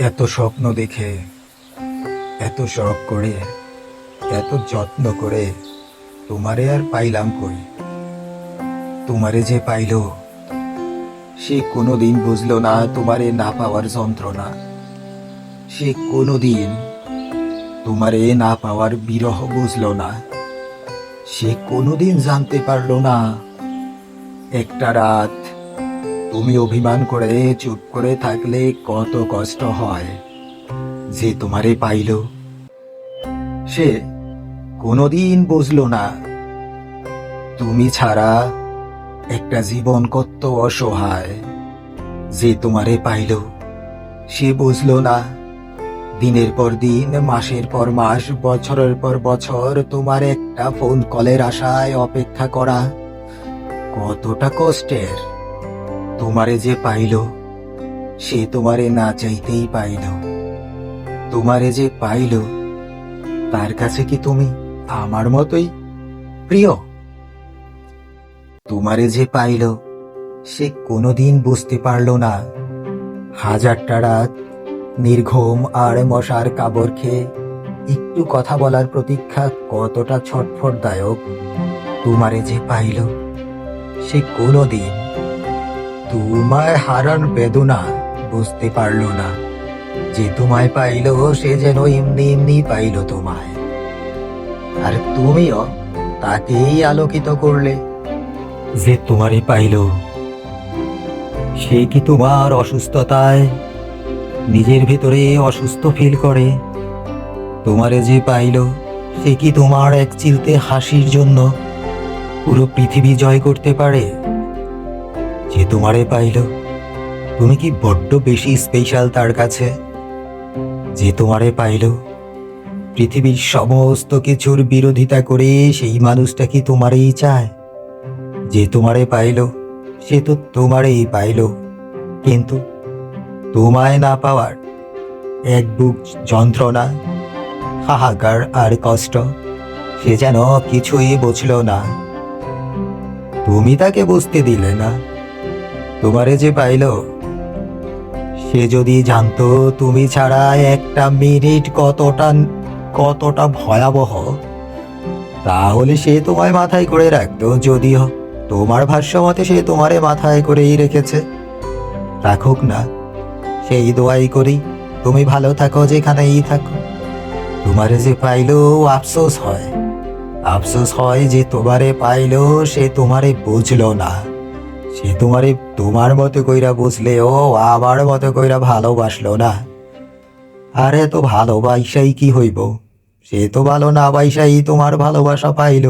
এত স্বপ্ন দেখে, এত শখ করে, এত যত্ন করে তোমারে আর পাইলাম কই। তোমারে যে পাইল, সে কোনোদিন বুঝলো না তোমারে না পাওয়ার যন্ত্রণা। সে কোনোদিন তোমারে না পাওয়ার বিরহ বুঝলো না। সে কোনোদিন জানতে পারলো না একটা রাত তুমি অভিমান করে চুপ করে থাকলে কত কষ্ট হয়। যে তোমারে পাইল, সে কোনোদিন বুঝলো না তুমি ছাড়া একটা জীবন কত অসহায়। যে তোমারে পাইল, সে বুঝলো না দিনের পর দিন, মাসের পর মাস, বছরের পর বছর তোমার একটা ফোন কলের আশায় অপেক্ষা করা কতটা কষ্টের। তোমারে যে পাইল, সে তোমারে না চাইতেই পাইল। তোমারে যে পাইল, তার কাছে কি তুমি আমার মতোই প্রিয়? তোমারে যে পাইল, সে কোনোদিন বুঝতে পারল না হাজারটা রাত নির্ঘুম আর মশার কামড় খেয়ে একটু কথা বলার প্রতীক্ষা কতটা ছটফটদায়ক। তোমারে যে পাইল, সে কোনোদিন তোমায় হারার বেদনা বুঝতে পারল না। যে তোমায় পাইল, সে যেন এমনি এমনি পাইল তোমায়, আর তুমিও তাকেই আলোকিত করলে। যে তোমারে পাইল, সে কি তোমার অসুস্থতায় নিজের ভেতরে অসুস্থ ফিল করে? তোমারে যে পাইল, সে কি তোমার এক চিলতে হাসির জন্য পুরো পৃথিবী জয় করতে পারে? যে তোমারে পাইল, তুমি কি বড্ড বেশি স্পেশাল তার কাছে? যে তোমারে পাইল, পৃথিবীর সমস্ত কিছুর বিরোধিতা করে সেই মানুষটা কি তোমারই চায়? যে তোমারে পাইল, সে তো তোমারেই পাইল, কিন্তু তোমায় না পাওয়ার এক বুক যন্ত্রণা, হাহাকার আর কষ্ট সে যেন কিছুই বুঝল না। তুমি তাকে বুঝতে দিলে না। তোমারে যে পাইল, সে যদি জানতো তুমি ছাড়া একটা মিনিট কতটা কতটা ভয়াবহ, তাহলে সে তোমায় মাথায় করে রাখতো। যদিও তোমার ভাষ্য মতে সে তোমারে মাথায় করেই রেখেছে, রাখুক না, সেই দোয়াই করি তুমি ভালো থাকো যেখানেই থাকো। তোমারে যে পাইল, আফসোস হয়, আফসোস হয় যে তোমারে পাইল, সে তোমারে বুঝলো না। সে তোমারে তোমার মতো কইরা বুঝলেও আমার মতো কইরা ভালোবাসলো না। আরে তো ভালোবাসাই কি হইব, সে তো ভালো না বাইসাই তোমার ভালোবাসা পাইল।